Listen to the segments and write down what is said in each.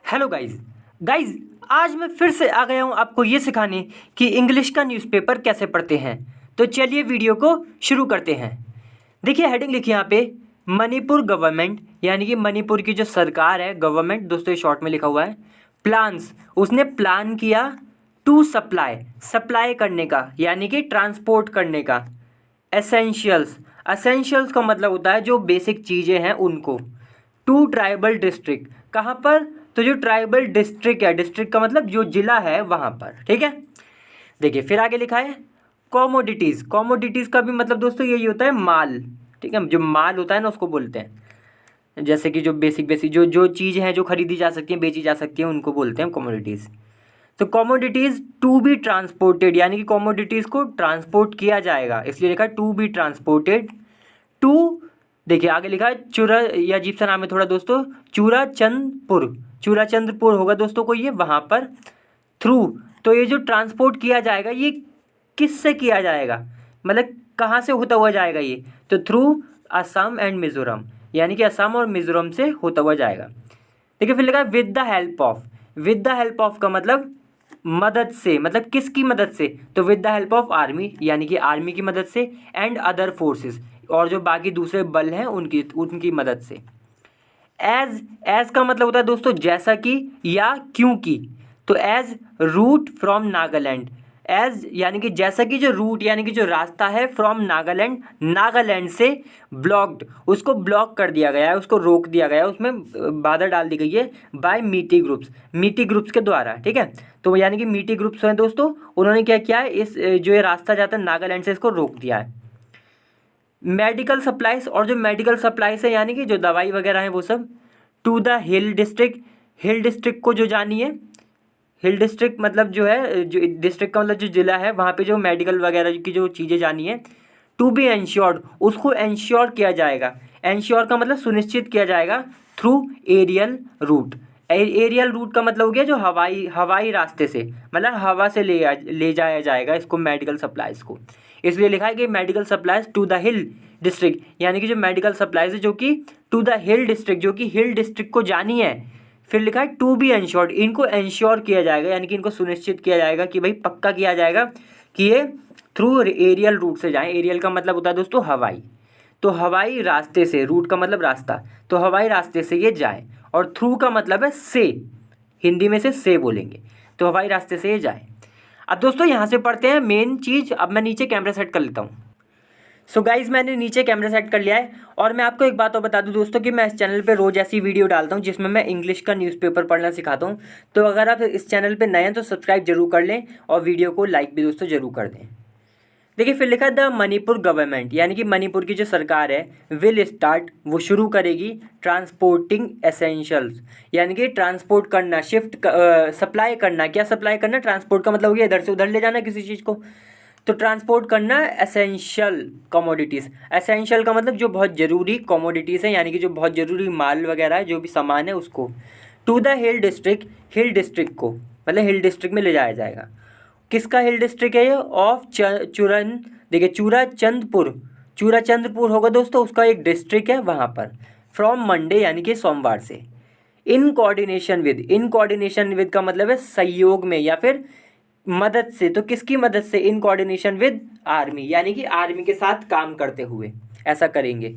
Hello guys आज मैं फिर से आ गया हूँ आपको ये सिखाने कि इंग्लिश का न्यूज़पेपर कैसे पढ़ते हैं। तो चलिए वीडियो को शुरू करते हैं। देखिए हेडिंग लिखी यहाँ पे, मणिपुर गवर्नमेंट यानी कि मणिपुर की जो सरकार है, गवर्नमेंट दोस्तों ये शॉर्ट में लिखा हुआ है, प्लान्स उसने प्लान किया टू सप्लाई करने का यानी कि ट्रांसपोर्ट करने का, एसेंशियल्स का मतलब होता है जो बेसिक चीज़ें हैं उनको, टू ट्राइबल डिस्ट्रिक्ट, कहाँ पर, तो जो ट्राइबल डिस्ट्रिक्ट है, डिस्ट्रिक्ट का मतलब जो जिला है वहाँ पर। ठीक है, देखिए फिर आगे लिखा है कॉमोडिटीज़ का भी मतलब दोस्तों यही होता है माल। ठीक है, जो माल होता है ना उसको बोलते हैं, जैसे कि जो बेसिक जो जो चीज़ हैं जो खरीदी जा सकती हैं, बेची जा सकती हैं, उनको बोलते हैं कॉमोडिटीज़। तो कॉमोडिटीज़ टू बी ट्रांसपोर्टेड यानी कि कॉमोडिटीज़ को ट्रांसपोर्ट किया जाएगा, इसलिए लिखा है टू बी ट्रांसपोर्टेड टू। देखिए आगे लिखा है चूरा, ये अजीब सा नाम है थोड़ा दोस्तों, चूराचंद्रपुर होगा दोस्तों कोई ये वहाँ पर, थ्रू। तो ये जो ट्रांसपोर्ट किया जाएगा ये किससे किया जाएगा, मतलब कहाँ से होता हुआ जाएगा ये, तो थ्रू असम एंड मिज़ोरम, यानी कि असम और मिज़ोरम से होता हुआ जाएगा। देखिए फिर लिखा है विद द हेल्प ऑफ का मतलब मदद से, मतलब किसकी मदद से, तो with the help of army यानी कि आर्मी की मदद से, एंड अदर फोर्सेस और जो बाकी दूसरे बल हैं उनकी उनकी मदद से। एज का मतलब होता है दोस्तों जैसा कि या क्योंकि, तो as route from Nagaland, as यानी कि जैसा कि जो रूट यानी कि जो रास्ता है फ्रॉम नागालैंड से ब्लॉक्ड, उसको ब्लॉक कर दिया गया है, उसको रोक दिया गया है, उसमें बाधा डाल दी गई है बाय मीटी ग्रुप्स के द्वारा। ठीक है, तो यानी कि मीटी ग्रुप्स हैं दोस्तों, उन्होंने क्या किया है, इस जो ये रास्ता जाता है नागालैंड से इसको रोक दिया है। मेडिकल सप्लाइज, और जो मेडिकल सप्लाइज है यानी कि जो दवाई वगैरह है वो सब, टू द हिल डिस्ट्रिक्ट को जो जानिए, हिल डिस्ट्रिक्ट मतलब जो है, जो डिस्ट्रिक्ट का मतलब जो जिला है वहाँ पे जो मेडिकल वगैरह की जो चीज़ें जानी है, टू बी इंश्योर्ड उसको इंश्योर किया जाएगा, इंश्योर का मतलब सुनिश्चित किया जाएगा, थ्रू एरियल रूट का मतलब हो गया जो हवाई रास्ते से, मतलब हवा से ले जाया जाएगा इसको, मेडिकल सप्लाइज को। इसलिए लिखा है कि medical supplies to the hill district, यानी कि जो मेडिकल सप्लाइज है जो कि टू द हिल डिस्ट्रिक्ट, जो कि हिल डिस्ट्रिक्ट को जानी है। फिर लिखा है टू बी इंश्योर्ड, इनको इंश्योर किया जाएगा यानी कि इनको सुनिश्चित किया जाएगा कि भाई पक्का किया जाएगा कि ये थ्रू एरियल रूट से जाएं। एरियल का मतलब होता है दोस्तों हवाई, तो हवाई रास्ते से, रूट का मतलब रास्ता, तो हवाई रास्ते से ये जाए, और थ्रू का मतलब है से, हिंदी में से बोलेंगे, तो हवाई रास्ते से ये जाए। अब दोस्तों यहाँ से पढ़ते हैं मेन चीज़। अब मैं नीचे कैमरा सेट कर लेता हूँ। सो गाइज़ मैंने नीचे कैमरा सेट कर लिया है, और मैं आपको एक बात और बता दूं दोस्तों कि मैं इस चैनल पे रोज़ ऐसी वीडियो डालता हूं जिसमें मैं इंग्लिश का न्यूज़पेपर पढ़ना सिखाता हूं। तो अगर आप इस चैनल पे नए हैं तो सब्सक्राइब जरूर कर लें, और वीडियो को लाइक भी दोस्तों जरूर कर दें। देखिए फिर लिखा द मणिपुर गवर्नमेंट यानी कि मणिपुर की जो सरकार है, विल स्टार्ट वो शुरू करेगी, ट्रांसपोर्टिंग एसेंशियल्स यानी कि ट्रांसपोर्ट करना, सप्लाई करना। क्या सप्लाई करना, ट्रांसपोर्ट का मतलब हो गया इधर से उधर ले जाना किसी चीज़ को, तो ट्रांसपोर्ट करना एसेंशियल कमोडिटीज़। एसेंशियल का मतलब जो बहुत ज़रूरी कमोडिटीज़ हैं यानी कि जो बहुत ज़रूरी माल वगैरह है, जो भी सामान है उसको, टू द हिल डिस्ट्रिक्ट को मतलब हिल डिस्ट्रिक्ट में ले जाया जाएगा। किसका हिल डिस्ट्रिक्ट है ये, ऑफ देखिए चूराचंद्रपुर होगा दोस्तों, उसका एक डिस्ट्रिक्ट है वहाँ पर, फ्रॉम मंडे यानी कि सोमवार से, इन कोऑर्डिनेशन विद का मतलब है सहयोग में या फिर मदद से, तो किसकी मदद से, इन कोऑर्डिनेशन विद आर्मी यानी कि आर्मी के साथ काम करते हुए ऐसा करेंगे,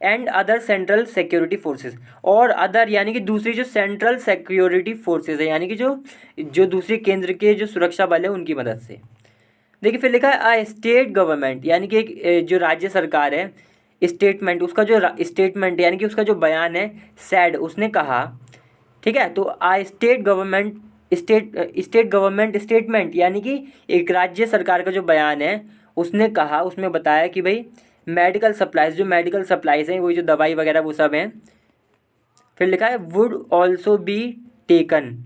and other central security forces, और अदर यानी कि दूसरी जो सेंट्रल सिक्योरिटी फोर्सेस है यानी कि जो दूसरे केंद्र के जो सुरक्षा बल है उनकी मदद से। देखिए फिर लिखा है स्टेट गवर्नमेंट यानी कि एक जो राज्य सरकार है, स्टेटमेंट उसका जो स्टेटमेंट यानी कि उसका जो बयान है, सैड उसने कहा। ठीक है, तो स्टेट गवर्नमेंट स्टेटमेंट यानी कि एक राज्य सरकार का जो बयान है उसने कहा, उसमें बताया कि भाई मेडिकल सप्लाइज हैं, वही जो दवाई वगैरह वो सब हैं। फिर लिखा है वुड ऑल्सो बी टेकन,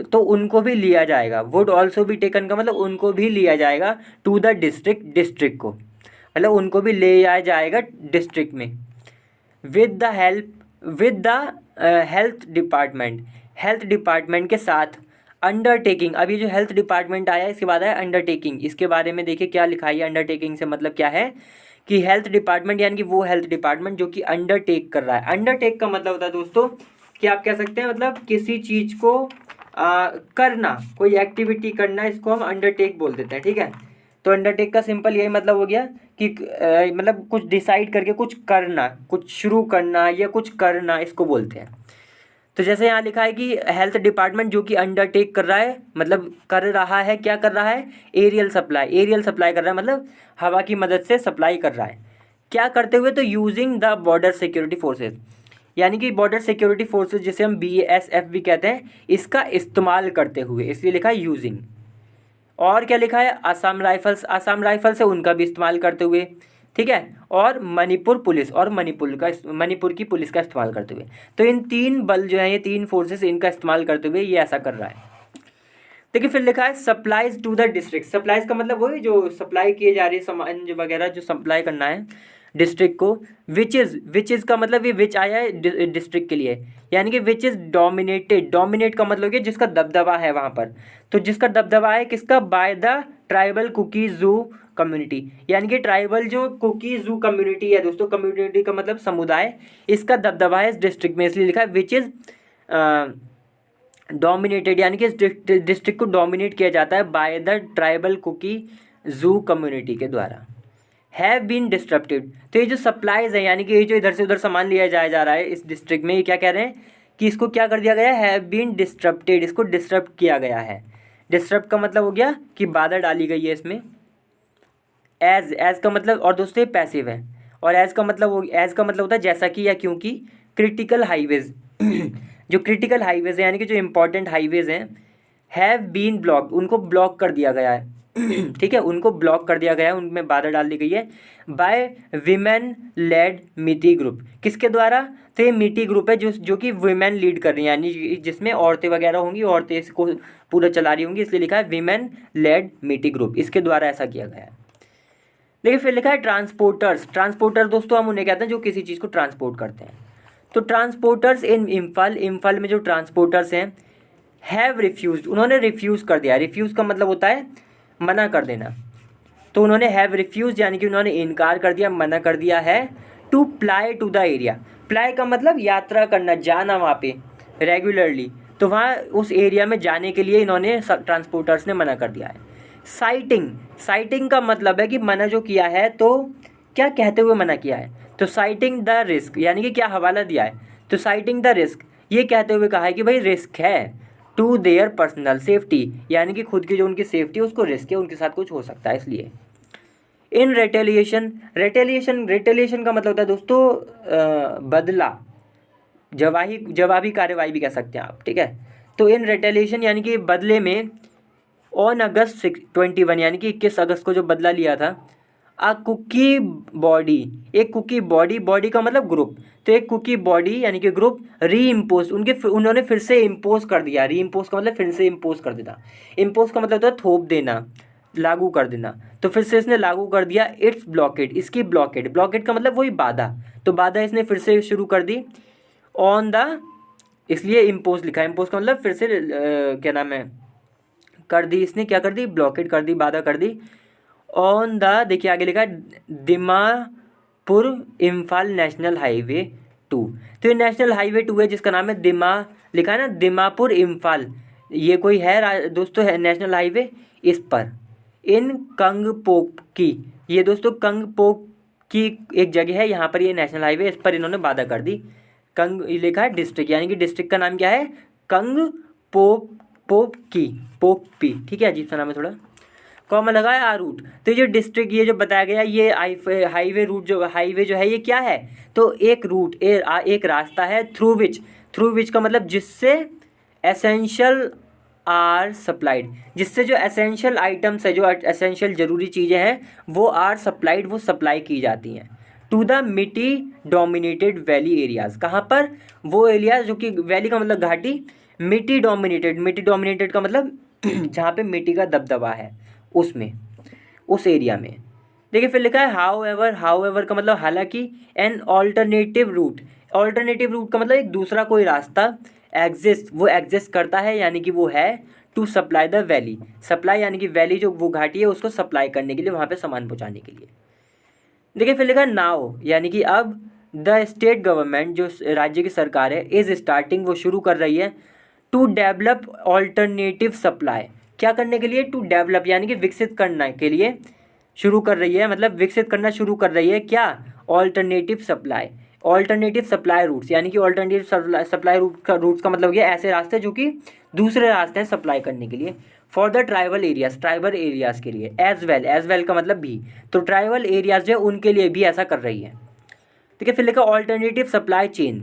तो उनको भी लिया जाएगा, वुड ऑल्सो बी टेकन का मतलब उनको भी लिया जाएगा, टू द डिस्ट्रिक्ट को मतलब उनको भी ले आया जाएगा डिस्ट्रिक्ट में, विद द हेल्थ डिपार्टमेंट के साथ, अंडरटेकिंग। अब ये जो हेल्थ डिपार्टमेंट आया इसके बाद आया अंडरटेकिंग, इसके बारे में देखिए क्या लिखा है। अंडरटेकिंग से मतलब क्या है कि हेल्थ डिपार्टमेंट यानी कि वो हेल्थ डिपार्टमेंट जो कि अंडरटेक कर रहा है। अंडरटेक का मतलब होता है दोस्तों कि आप कह सकते हैं मतलब किसी चीज़ को करना, कोई एक्टिविटी करना, इसको हम अंडरटेक बोल देते हैं, ठीक है। तो अंडरटेक का सिंपल यही मतलब हो गया कि मतलब कुछ डिसाइड करके कुछ करना, कुछ शुरू करना या कुछ करना, इसको बोलते हैं। तो जैसे यहाँ लिखा है कि हेल्थ डिपार्टमेंट जो कि अंडरटेक कर रहा है, मतलब कर रहा है, क्या कर रहा है, एरियल सप्लाई, एरियल सप्लाई कर रहा है, मतलब हवा की मदद से सप्लाई कर रहा है। क्या करते हुए, तो using the border security forces, यानी कि बॉर्डर सिक्योरिटी फोर्सेज जिसे हम BSF भी कहते हैं, इसका इस्तेमाल करते हुए, इसलिए लिखा है यूजिंग। और क्या लिखा है, असम राइफल्स, असम राइफल्स है उनका भी इस्तेमाल करते हुए, ठीक है। और मणिपुर पुलिस, और मणिपुर की पुलिस का इस्तेमाल करते हुए। तो इन तीन बल जो है, ये तीन फोर्सेस, इनका इस्तेमाल करते हुए ये ऐसा कर रहा है। देखिए फिर लिखा है supplies to the district. Supplies का मतलब वही जो सप्लाई किए जा रही है सामान जो वगैरह जो सप्लाई करना है डिस्ट्रिक्ट को। विच इज़ का मतलब ये विच आया है डिस्ट्रिक्ट के लिए, यानी कि विच इज़ डोमिनेटेड। डोमिनेट का मतलब ये जिसका दबदबा है वहाँ पर, तो जिसका दबदबा है किसका, बाय द ट्राइबल कुकी जू कम्युनिटी, यानी कि ट्राइबल जो कुकी जू कम्युनिटी है दोस्तों, कम्युनिटी का मतलब समुदाय, इसका दबदबा है इस डिस्ट्रिक्ट में, इसलिए लिखा है विच इज़ डोमिनेटेड, यानी कि इस डिस्ट्रिक्ट को डोमिनेट किया जाता है बाय द ट्राइबल कुकी जू कम्युनिटी के द्वारा। हैव बीन डिस्ट्रप्टेड, तो ये जो सप्लाईज है, यानी कि ये जो इधर से उधर सामान लिया जा रहा है इस डिस्ट्रिक्ट में, ये क्या कह रहे हैं कि इसको क्या कर दिया गया है, हैव बीन डिस्ट्रप्टेड, इसको डिस्टर्ब किया गया है। डिस्टर्ब का मतलब हो गया कि बाधा डाली गई है इसमें। एज का मतलब, और दोस्तों ये पैसिव है, और एज का मतलब होता है जैसा कि या क्योंकि। क्रिटिकल हाईवेज जो क्रिटिकल हाईवेज है, यानी कि जो इंपॉर्टेंट हाईवेज हैं, हैव बीन ब्लॉक, उनको ब्लॉक कर दिया गया है ठीक है, उनको ब्लॉक कर दिया गया है, उनमें बाधा डाल दी गई है बाय विमेन लेड मिटी ग्रुप। किसके द्वारा, तो ये मिटी ग्रुप है जो कि विमेन लीड कर रही है, यानी जिसमें औरतें वगैरह होंगी, औरतें इसको पूरा चला रही होंगी, इसलिए लिखा है विमेन लेड मिटी ग्रुप, इसके द्वारा ऐसा किया गया है। देखिए फिर लिखा है ट्रांसपोर्टर्स। ट्रांसपोर्टर दोस्तों हम उन्हें कहते हैं जो किसी चीज़ को ट्रांसपोर्ट करते हैं। तो ट्रांसपोर्टर्स इन इम्फाल में जो ट्रांसपोर्टर्स हैं, हैव रिफ्यूज्ड, उन्होंने रिफ्यूज़ कर दिया। रिफ्यूज़ का मतलब होता है मना कर देना, तो उन्होंने हैव रिफ्यूज, यानी कि उन्होंने इनकार कर दिया, मना कर दिया है, to ply to the area. Ply का मतलब यात्रा करना, जाना वहाँ पे रेगुलरली, तो वहाँ उस एरिया में जाने के लिए इन्होंने ट्रांसपोर्टर्स ने मना कर दिया है। साइटिंग का मतलब है कि मना जो किया है, तो क्या कहते हुए मना किया है, तो साइटिंग द रिस्क, यानी कि क्या हवाला दिया है, तो साइटिंग द रिस्क, ये कहते हुए कहा है कि भाई रिस्क है टू देयर पर्सनल सेफ्टी, यानी कि खुद की जो उनकी सेफ्टी है उसको रिस्क है, उनके साथ कुछ हो सकता है इसलिए। इन रेटेलिएशन का मतलब होता है दोस्तों बदला, जवाबी कार्यवाही भी कह सकते हैं आप, ठीक है। तो इन रेटेलिएशन यानी कि बदले में, ऑन अगस्त 21, यानी कि 21 अगस्त को जो बदला लिया था, अ कुकी बॉडी, एक कुकी बॉडी का मतलब ग्रुप, तो एक कुकी बॉडी यानी कि ग्रुप री इम्पोज, उन्होंने फिर से इम्पोज कर दिया। री इम्पोज का मतलब फिर से इम्पोज कर देना, इम्पोज का मतलब होता है थोप देना, लागू कर देना, तो फिर से इसने लागू कर दिया इट्स ब्लॉकेड, इसकी ब्लॉकेड का मतलब वही बाधा, तो बाधा इसने फिर से शुरू कर दी ऑन द, इसलिए इम्पोज लिखा है, इम्पोज का मतलब फिर से क्या नाम है, कर दी, इसने क्या कर दी, ब्लॉकेड कर दी, बाधा कर दी ऑन द, देखिए आगे लिखा है दिमापुर इम्फाल नेशनल हाईवे 2, तो ये नेशनल हाईवे 2 है जिसका नाम है लिखा है ना दिमापुर इम्फाल, ये कोई है दोस्तों है नेशनल हाईवे, इस पर इन कंगपोक की, ये दोस्तों कंगपोक की एक जगह है, यहाँ पर ये नेशनल हाईवे, इस पर इन्होंने बाधा कर दी। लिखा है डिस्ट्रिक्ट, यानी कि डिस्ट्रिक्ट का नाम क्या है, पोकपी, ठीक है, अजीब सा नाम है थोड़ा, कॉमा लगा है। रूट, तो ये जो डिस्ट्रिक्ट, ये जो बताया गया, ये हाईवे रूट जो है ये क्या है, तो एक रूट, एक रास्ता है, थ्रू विच का मतलब जिससे एसेंशियल आर सप्लाइड, जिससे जो एसेंशियल आइटम्स है, जो एसेंशियल ज़रूरी चीज़ें हैं, वो आर सप्लाइड, वो सप्लाई की जाती हैं टू द मिट्टी डोमिनेटेड वैली एरियाज़। कहाँ पर, वो एरियाज जो कि वैली का मतलब घाटी, मिट्टी डोमिनेटेड का मतलब जहाँ पे मिट्टी का दबदबा है उसमें, उस एरिया में। देखिए फिर लिखा है हाउएवर का मतलब हालांकि, एन ऑल्टरनेटिव रूट का मतलब एक दूसरा कोई रास्ता, एग्जिस्ट करता है, यानी कि वो है, to supply the valley, supply यानी कि वैली जो वो घाटी है उसको सप्लाई करने के लिए, वहाँ पे सामान पहुँचाने के लिए। देखिए फिर लिखा है नाउ, यानी कि अब द स्टेट गवर्नमेंट, जो राज्य की सरकार है, इज़ स्टार्टिंग, वो शुरू कर रही है, टू डेवलप ऑल्टरनेटिव सप्लाई, क्या करने के लिए, टू डेवलप यानी कि विकसित करने के लिए शुरू कर रही है, मतलब विकसित करना शुरू कर रही है क्या, alternative supply, alternative supply routes, यानी कि ऑल्टरनेटिव सप्लाई रूट्स का मतलब ये ऐसे रास्ते जो कि दूसरे रास्ते हैं सप्लाई करने के लिए, फॉर द ट्राइबल एरियाज़ के लिए, एज वेल का मतलब भी, तो ट्राइबल एरियाज जो है उनके लिए भी ऐसा कर रही है। ठीक है, फिर लिखा ऑल्टरनेटिव सप्लाई चेन,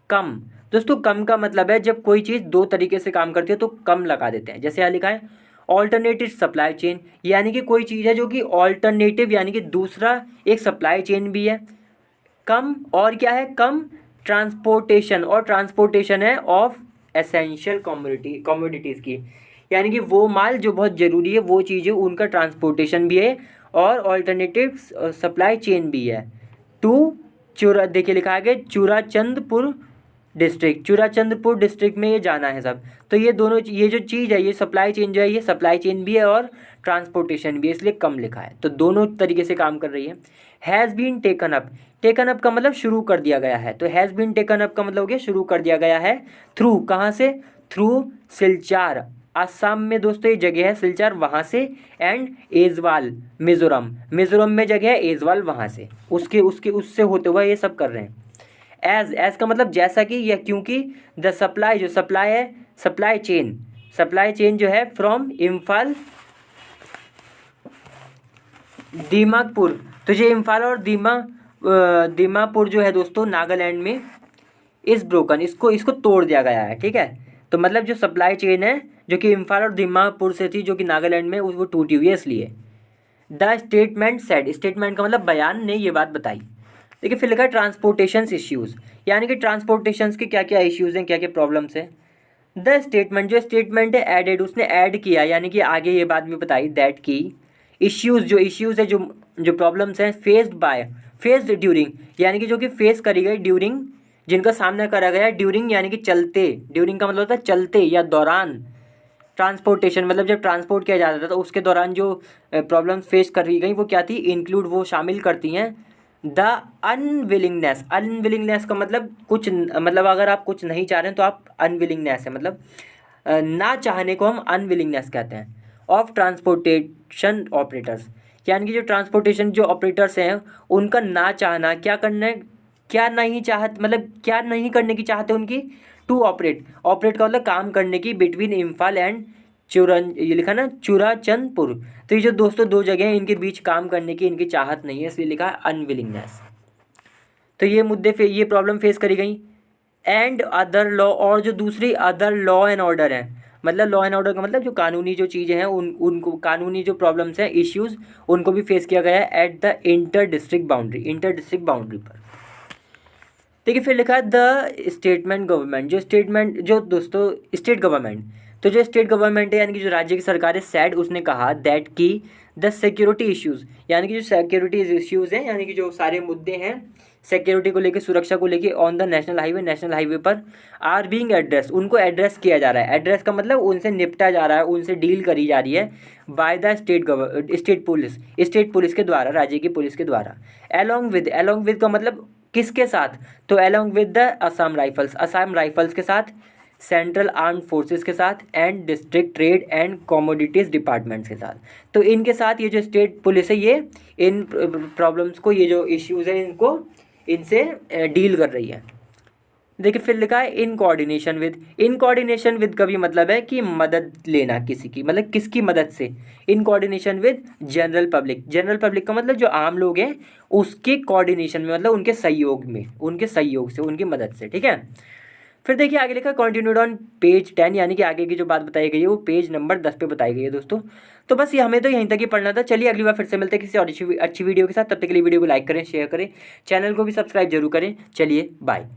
कम, दोस्तों कम का मतलब है जब कोई चीज़ दो तरीके से काम करती है तो कम लगा देते हैं। जैसे यहाँ लिखा है ऑल्टरनेटिव सप्लाई चेन, यानी कि कोई चीज़ है जो कि ऑल्टरनेटिव यानी कि दूसरा एक सप्लाई चेन भी है, कम और क्या है, कम ट्रांसपोर्टेशन, और ट्रांसपोर्टेशन है ऑफ एसेंशियल कमोडिटीज़ की, यानी कि वो माल जो बहुत ज़रूरी है वो चीज़ें उनका ट्रांसपोर्टेशन भी है और ऑल्टरनेटिव सप्लाई चेन भी है। टू चूरा, देखिए लिखा है कि चूराचंदपुर डिस्ट्रिक्ट में ये जाना है सब। तो ये दोनों, ये जो चीज़ है, ये सप्लाई चेन जो है, ये सप्लाई चेन भी है और ट्रांसपोर्टेशन भी है, इसलिए कम लिखा है। तो दोनों तरीके से काम कर रही है। हैज़ बीन टेकन अप का मतलब शुरू कर दिया गया है, तो हैज़ बीन टेकन अप का मतलब हो गया शुरू कर दिया गया है, थ्रू, कहाँ से, थ्रू सिलचार, आसाम में दोस्तों ये जगह है सिलचार, वहाँ से, एंड एजवाल मिज़ोरम में जगह है एजवाल, वहाँ से, उससे होते हुए ये सब कर रहे हैं। एज का मतलब जैसा कि, या क्योंकि, द सप्लाई, जो सप्लाई है, सप्लाई चेन जो है फ्रॉम इम्फाल दीमापुर, तो ये इम्फाल और दीमापुर जो है दोस्तों नागालैंड में, इस ब्रोकन, इसको तोड़ दिया गया है। ठीक है, तो मतलब जो सप्लाई चेन है जो कि इम्फाल और दीमापुर से थी, जो कि नागालैंड में, वो टूटी हुई है इसलिए। द स्टेटमेंट सेड, स्टेटमेंट का मतलब बयान ने ये बात बताई। देखिए फिर लिखा है ट्रांसपोर्टेशन इश्यूज़, यानी कि ट्रांसपोर्टेशन के क्या क्या इश्यूज़ हैं, क्या क्या प्रॉब्लम्स हैं। द स्टेटमेंट, जो स्टेटमेंट है एडेड, उसने ऐड किया, यानी कि आगे ये बात भी बताई, दैट की इश्यूज़ है, जो प्रॉब्लम्स हैं, फेस्ड ड्यूरिंग, यानी कि जो कि फेस करी गई, ड्यूरिंग, जिनका सामना करा गया, ड्यूरिंग यानी कि चलते, ड्यूरिंग का मतलब होता है चलते या दौरान, ट्रांसपोर्टेशन मतलब जब ट्रांसपोर्ट किया जाता था तो उसके दौरान जो प्रॉब्लम्स फेस करी गई वो क्या थी, इंक्लूड, वो शामिल करती हैं द अनविलिंगनेस का मतलब कुछ, मतलब अगर आप कुछ नहीं चाह रहे हैं तो आप अनविलिंगनेस है, मतलब ना चाहने को हम अनविलिंगनेस कहते हैं, ऑफ ट्रांसपोर्टेशन ऑपरेटर्स, यानी कि जो ट्रांसपोर्टेशन जो ऑपरेटर्स हैं उनका ना चाहना, क्या करना, क्या नहीं चाहत, मतलब क्या नहीं करने की चाहते उनकी, टू ऑपरेट का मतलब काम करने की, बिटवीन इम्फाल एंड ये लिखा ना चूराचंदपुर, तो ये जो दोस्तों दो जगह हैं इनके बीच काम करने की इनकी चाहत नहीं है, इसलिए लिखा है अनविलिंगनेस। तो ये मुद्दे ये प्रॉब्लम फेस करी गई। एंड अदर लॉ, और जो दूसरी अदर लॉ एंड ऑर्डर है, मतलब लॉ एंड ऑर्डर का मतलब जो कानूनी जो चीज़ें हैं उनको कानूनी जो प्रॉब्लम्स हैं, इश्यूज़, उनको भी फेस किया गया है at the inter district boundary पर। देखिए फिर लिखा है द स्टेटमेंट गवर्नमेंट, जो दोस्तों स्टेट गवर्नमेंट, तो जो स्टेट गवर्नमेंट है यानी कि जो राज्य की सरकार है, सैड, उसने कहा दैट की द सिक्योरिटी इश्यूज़, यानी कि जो सिक्योरिटी इश्यूज़ हैं, यानी कि जो सारे मुद्दे हैं सिक्योरिटी को लेके, सुरक्षा को लेके ऑन द नेशनल हाईवे पर आर बीइंग एड्रेस, उनको एड्रेस किया जा रहा है, एड्रेस का मतलब उनसे निपटा जा रहा है, उनसे डील करी जा रही है बाय द स्टेट पुलिस के द्वारा, राज्य की पुलिस के द्वारा। अलॉन्ग विद का मतलब किसके साथ, तो along with the Assam rifles के साथ, सेंट्रल आर्म्ड फोर्सेस के साथ, and district trade and commodities departments के साथ। तो इनके साथ ये जो स्टेट पुलिस है ये इन प्रॉब्लम्स को, ये जो इश्यूज़ हैं इनसे डील कर रही है। देखिए फिर लिखा है इन कोऑर्डिनेशन विद का भी मतलब है कि मदद लेना किसी की, मतलब किसकी मदद से, in coordination with general public का मतलब जो आम लोग हैं उसके कोऑर्डिनेशन में, मतलब उनके सहयोग से, उनकी मदद से। ठीक है, फिर देखिए आगे लिखा कंटिन्यूड ऑन पेज 10, यानी कि आगे की जो बात बताई गई है वो पेज नंबर 10 पे बताई गई है दोस्तों। तो बस ये हमें तो यहीं तक ही पढ़ना था। चलिए अगली बार फिर से मिलते हैं किसी और अच्छी वीडियो के साथ, तब तक के लिए वीडियो को लाइक करें, शेयर करें, चैनल को भी सब्सक्राइब जरूर करें। चलिए बाय।